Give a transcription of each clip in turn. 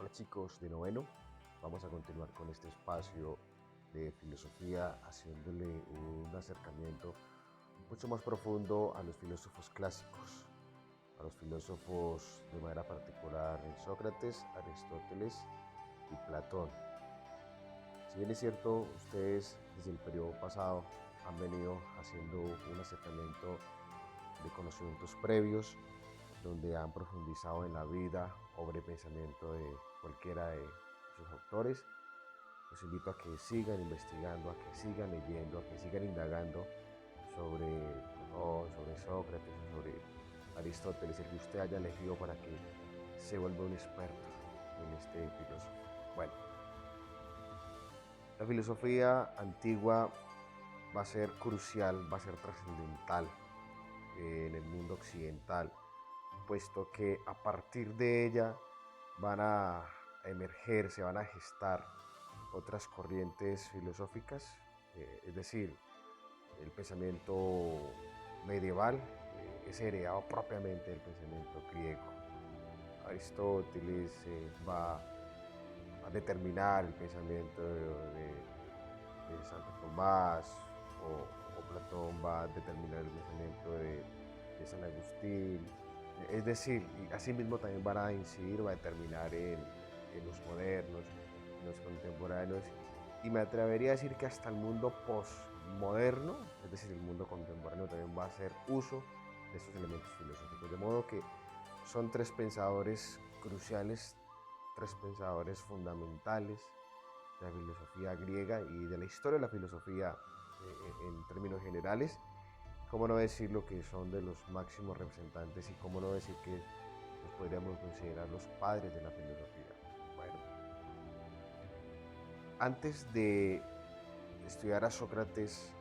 Hola chicos de noveno, vamos a continuar con este espacio de filosofía haciéndole un acercamiento mucho más profundo a los filósofos clásicos, a los filósofos de manera particular Sócrates, Aristóteles y Platón. Si bien es cierto, ustedes desde el periodo pasado han venido haciendo un acercamiento de conocimientos previos donde han profundizado en la vida, obra y pensamiento de cualquiera de sus autores. Los invito a que sigan investigando, a que sigan leyendo, a que sigan indagando sobre Platón, sobre Sócrates, sobre Aristóteles, el que usted haya elegido para que se vuelva un experto en este filósofo. Bueno, la filosofía antigua va a ser crucial, va a ser trascendental en el mundo occidental, puesto que a partir de ella van a emerger, se van a gestar otras corrientes filosóficas, es decir, el pensamiento medieval es heredado propiamente del pensamiento griego. Aristóteles va a determinar el pensamiento de Santo Tomás o Platón va a determinar el pensamiento de San Agustín. Es decir, y asimismo también van a incidir, va a determinar en los modernos, en los contemporáneos, y me atrevería a decir que hasta el mundo postmoderno, es decir, el mundo contemporáneo también va a hacer uso de estos elementos filosóficos. De modo que son tres pensadores cruciales, tres pensadores fundamentales de la filosofía griega y de la historia de la filosofía en términos generales. Cómo no decirlo que son de los máximos representantes y cómo no decir que los podríamos considerar los padres de la filosofía. Bueno, antes de estudiar a Sócrates,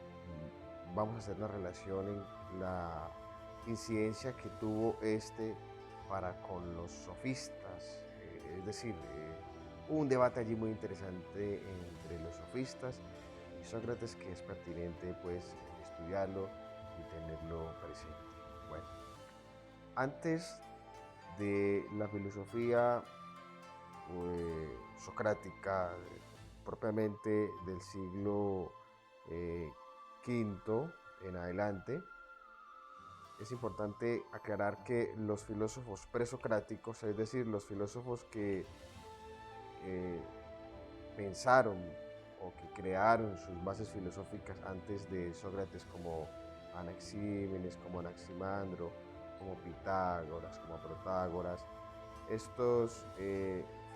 vamos a hacer una relación en la incidencia que tuvo este para con los sofistas, es decir, hubo un debate allí muy interesante entre los sofistas y Sócrates que es pertinente pues estudiarlo y tenerlo presente. Bueno, antes de la filosofía socrática propiamente del siglo V en adelante, es importante aclarar que los filósofos presocráticos, es decir, los filósofos que eh, pensaron o que crearon sus bases filosóficas antes de Sócrates, como Anaxímenes, como Anaximandro, como Pitágoras, como Protágoras, estos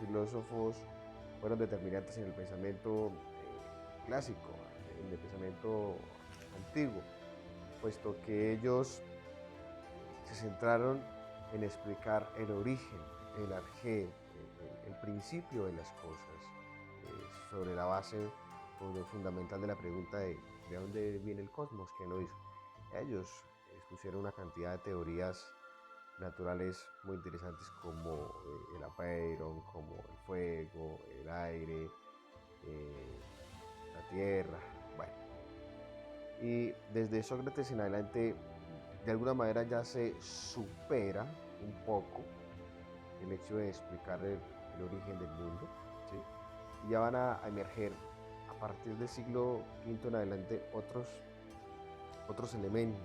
filósofos fueron determinantes en el pensamiento clásico, en el pensamiento antiguo, puesto que ellos se centraron en explicar el origen, el arjé, el principio de las cosas, sobre la base fundamental de la pregunta de dónde viene el cosmos, quién lo hizo. Ellos expusieron una cantidad de teorías naturales muy interesantes como el apeiron, como el fuego, el aire, eh, la tierra, bueno. Y desde Sócrates en adelante, de alguna manera ya se supera un poco el hecho de explicar el origen del mundo, ¿sí? Y ya van a emerger a partir del siglo V en adelante otros elementos.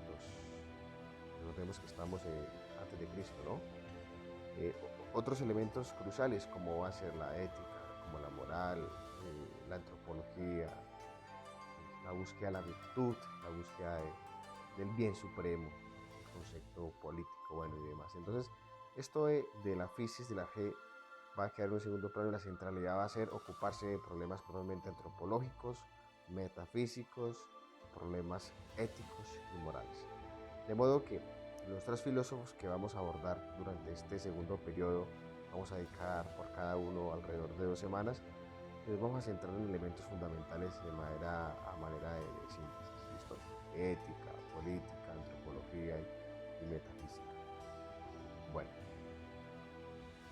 Recordemos que estamos antes de Cristo, ¿no? Otros elementos cruciales como va a ser la ética, como la moral, la antropología, la búsqueda de la virtud, la búsqueda del bien supremo, el concepto político, bueno, y demás. Entonces, esto de la física, de la G, va a quedar en un segundo plano y la centralidad va a ser ocuparse de problemas probablemente antropológicos, metafísicos, problemas éticos y morales. De modo que los tres filósofos que vamos a abordar durante este segundo periodo, vamos a dedicar por cada uno alrededor de 2 semanas, nos vamos a centrar en elementos fundamentales a manera de síntesis, ¿listo? Ética, política, antropología y metafísica. Bueno,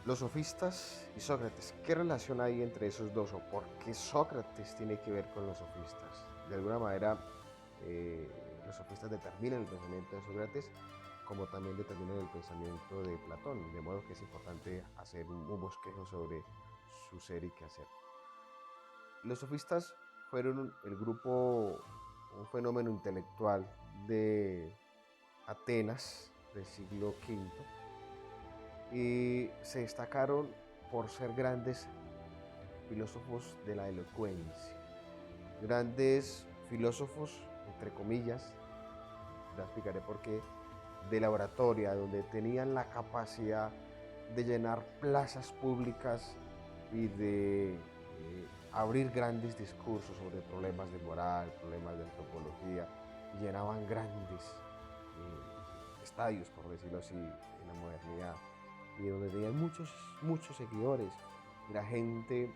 los sofistas y Sócrates, ¿qué relación hay entre esos dos o por qué Sócrates tiene que ver con los sofistas? De alguna manera, los sofistas determinan el pensamiento de Sócrates como también determinan el pensamiento de Platón, de modo que es importante hacer un bosquejo su ser y quehacer. Los sofistas fueron el grupo, un fenómeno intelectual de Atenas del siglo V y se destacaron por ser grandes filósofos de la elocuencia, grandes filósofos, entre comillas, ya explicaré por qué, de la oratoria, donde tenían la capacidad de llenar plazas públicas y de abrir grandes discursos sobre problemas de moral, problemas de antropología, y llenaban grandes estadios, por decirlo así, en la modernidad, y donde tenían muchos seguidores, y la gente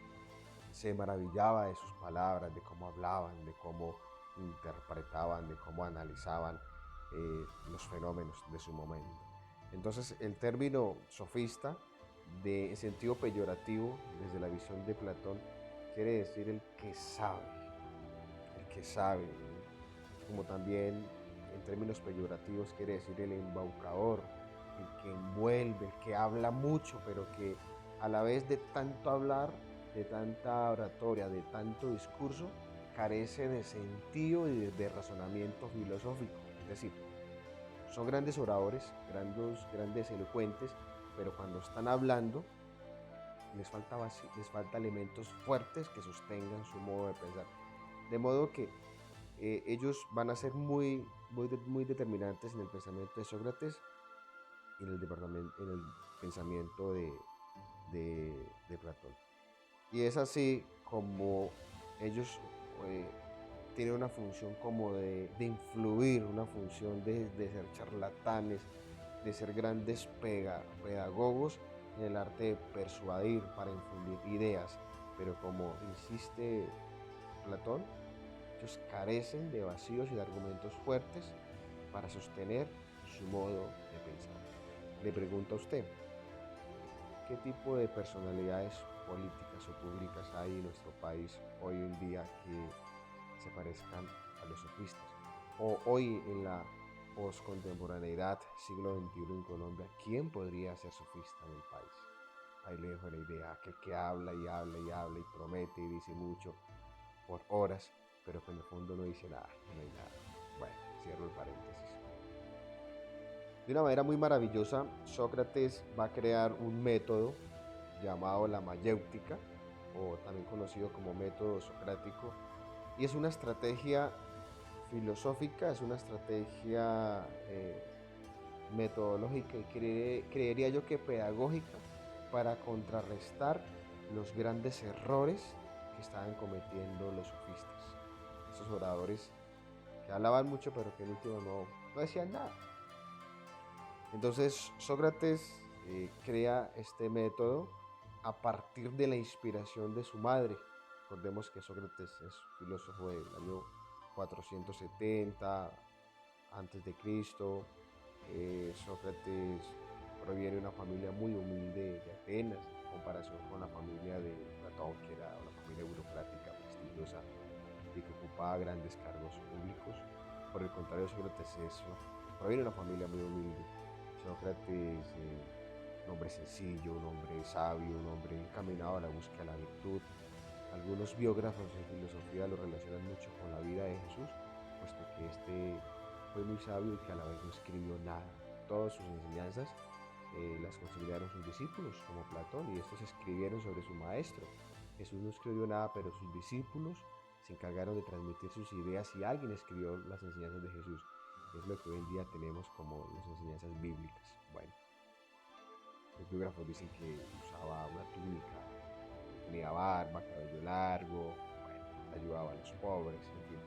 se maravillaba de sus palabras, de cómo hablaban, de cómo interpretaban, de cómo analizaban los fenómenos de su momento. Entonces el término sofista, en sentido peyorativo, desde la visión de Platón, quiere decir el que sabe, como también en términos peyorativos quiere decir el embaucador, el que envuelve, el que habla mucho, pero que a la vez de tanto hablar, de tanta oratoria, de tanto discurso, carece de sentido y de razonamiento filosófico. Es decir, son grandes oradores, grandes elocuentes, pero cuando están hablando les falta elementos fuertes que sostengan su modo de pensar. De modo que ellos van a ser muy determinantes en el pensamiento de Sócrates y en el pensamiento de Platón. Y es así como ellos eh, tienen una función como de influir, una función de ser charlatanes, de ser grandes pedagogos en el arte de persuadir para infundir ideas. Pero como insiste Platón, ellos carecen de vacíos y de argumentos fuertes para sostener su modo de pensar. Le pregunto a usted, ¿qué tipo de personalidades políticas o públicas hay en nuestro país hoy en día que se parezcan a los sofistas? O hoy en la poscontemporaneidad, siglo XXI en Colombia, ¿quién podría ser sofista en el país? Ahí le dejo la idea, aquel que habla y habla y habla y promete y dice mucho por horas, pero que en el fondo no dice nada, no hay nada. Bueno, cierro el paréntesis. De una manera muy maravillosa, Sócrates va a crear un método llamado la mayéutica, o también conocido como método socrático, y es una estrategia filosófica, es una estrategia metodológica y creería yo que pedagógica para contrarrestar los grandes errores que estaban cometiendo los sofistas, esos oradores que hablaban mucho pero que en último no decían nada. Entonces Sócrates crea este método a partir de la inspiración de su madre. Recordemos que Sócrates es filósofo del año 470 antes de Cristo. Sócrates proviene de una familia muy humilde de Atenas, en comparación con la familia de Platón, que era una familia burocrática, prestigiosa y que ocupaba grandes cargos públicos. Por el contrario, proviene de una familia muy humilde. Sócrates, un hombre sencillo, un hombre sabio, un hombre encaminado a la búsqueda de la virtud. Algunos biógrafos en filosofía lo relacionan mucho con la vida de Jesús, puesto que este fue muy sabio y que a la vez no escribió nada. Todas sus enseñanzas las consideraron sus discípulos, como Platón, y estos escribieron sobre su maestro. Jesús no escribió nada, pero sus discípulos se encargaron de transmitir sus ideas y alguien escribió las enseñanzas de Jesús. Es lo que hoy en día tenemos como las enseñanzas bíblicas. Bueno, los biógrafos dicen que usaba una túnica, tenía barba, cabello largo, bueno, ayudaba a los pobres, en fin.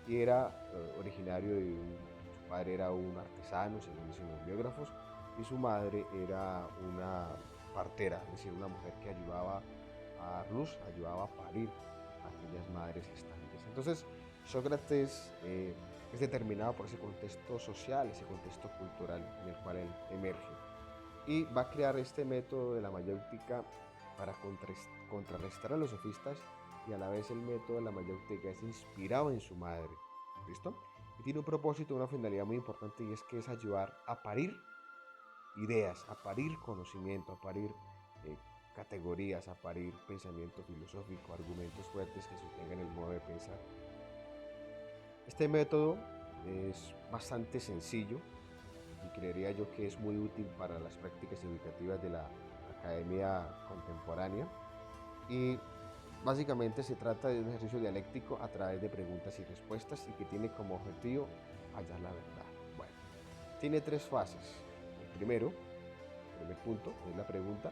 Y era originario su padre era un artesano, según dicen los biógrafos, y su madre era una partera, es decir, una mujer que ayudaba a dar luz, ayudaba a parir a aquellas madres gestantes. Entonces, Sócrates es determinado por ese contexto social, ese contexto cultural en el cual él emerge. Y va a crear este método de la mayéutica para contrarrestar a los sofistas, y a la vez el método de la mayéutica es inspirado en su madre. ¿Listo? Y tiene un propósito, una finalidad muy importante, y es que es ayudar a parir ideas, a parir conocimiento, a parir categorías a parir pensamiento filosófico, argumentos fuertes que sostengan el modo de pensar. Este método es bastante sencillo y creería yo que es muy útil para las prácticas educativas de la academia contemporánea y básicamente se trata de un ejercicio dialéctico a través de preguntas y respuestas y que tiene como objetivo hallar la verdad. Bueno, tiene tres fases. El primer punto es la pregunta,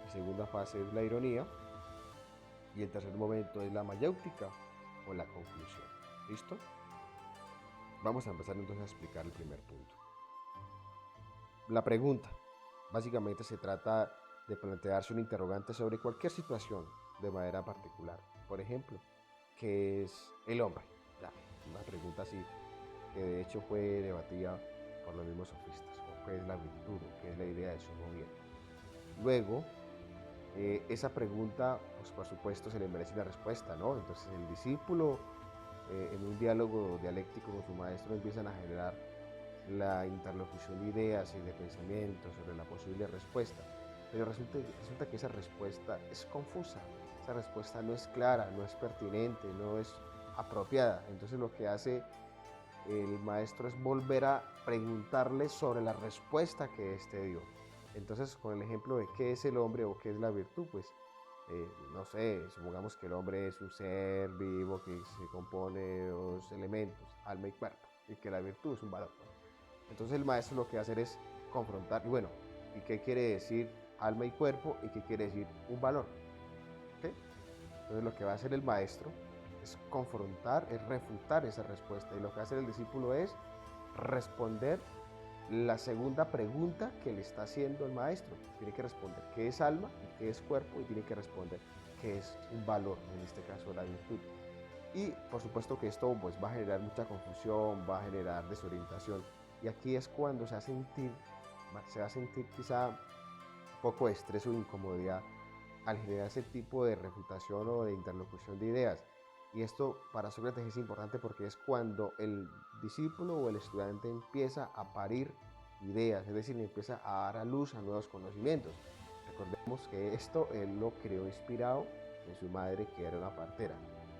la segunda fase es la ironía y el tercer momento es la mayéutica o la conclusión. ¿Listo? Vamos a empezar entonces a explicar el primer punto. La pregunta. Básicamente se trata de plantearse un interrogante sobre cualquier situación de manera particular. Por ejemplo, ¿qué es el hombre? Ya, una pregunta así, que de hecho fue debatida por los mismos sofistas. ¿O qué es la virtud? ¿O qué es la idea de sumo bien? Luego, esa pregunta, pues por supuesto, se le merece una respuesta, ¿no? Entonces el discípulo, en un diálogo dialéctico con su maestro, empiezan a generar la interlocución de ideas y de pensamientos sobre la posible respuesta. Pero resulta que esa respuesta es confusa, esa respuesta no es clara, no es pertinente, no es apropiada. Entonces lo que hace el maestro es volver a preguntarle sobre la respuesta que éste dio. Entonces, con el ejemplo de qué es el hombre o qué es la virtud, pues, no sé, supongamos que el hombre es un ser vivo que se compone de dos elementos, alma y cuerpo, y que la virtud es un valor. Entonces el maestro lo que va a hacer es confrontar, y bueno, ¿y qué quiere decir alma y cuerpo? ¿Y qué quiere decir un valor? ¿Okay? Entonces lo que va a hacer el maestro es confrontar, es refutar esa respuesta. Y lo que va a hacer el discípulo es responder la segunda pregunta que le está haciendo el maestro. Tiene que responder qué es alma y qué es cuerpo y tiene que responder qué es un valor, en este caso la virtud. Y por supuesto que esto pues, va a generar mucha confusión, va a generar desorientación. Y aquí es cuando se va a sentir quizá un poco de estrés o incomodidad al generar ese tipo de refutación o de interlocución de ideas. Y esto para Sócrates es importante porque es cuando el discípulo o el estudiante empieza a parir ideas, es decir, empieza a dar a luz a nuevos conocimientos. Recordemos que esto él lo creó inspirado en su madre, que era una partera.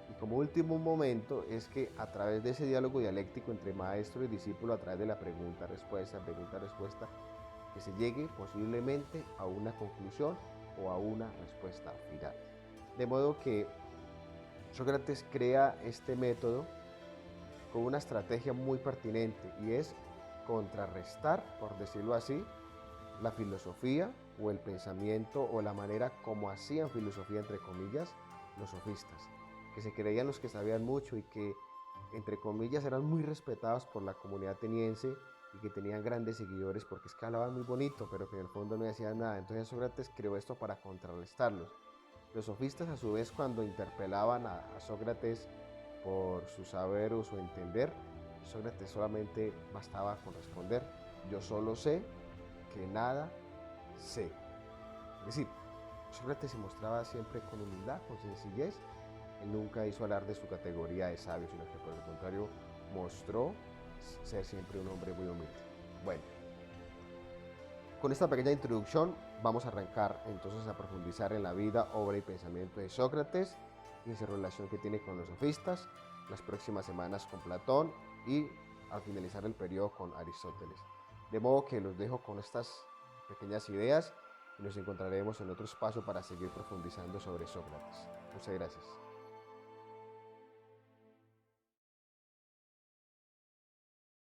Y como último momento es que a través de ese diálogo dialéctico entre maestro y discípulo, a través de la pregunta-respuesta, que se llegue posiblemente a una conclusión o a una respuesta final. De modo que Sócrates crea este método con una estrategia muy pertinente y es contrarrestar, por decirlo así, la filosofía o el pensamiento o la manera como hacían filosofía, entre comillas, los sofistas, que se creían los que sabían mucho y que, entre comillas, eran muy respetados por la comunidad ateniense y que tenían grandes seguidores porque es que hablaban muy bonito, pero que en el fondo no decían nada. Entonces Sócrates creó esto para contrarrestarlos. Los sofistas, a su vez, cuando interpelaban a Sócrates por su saber o su entender, Sócrates solamente bastaba con responder: yo solo sé que nada sé. Es decir, Sócrates se mostraba siempre con humildad, con sencillez. Él nunca hizo hablar de su categoría de sabio, sino que por el contrario mostró ser siempre un hombre muy humilde. Bueno, con esta pequeña introducción vamos a arrancar entonces a profundizar en la vida, obra y pensamiento de Sócrates y en su relación que tiene con los sofistas, las próximas semanas con Platón y al finalizar el periodo con Aristóteles. De modo que los dejo con estas pequeñas ideas y nos encontraremos en otro espacio para seguir profundizando sobre Sócrates. Muchas gracias.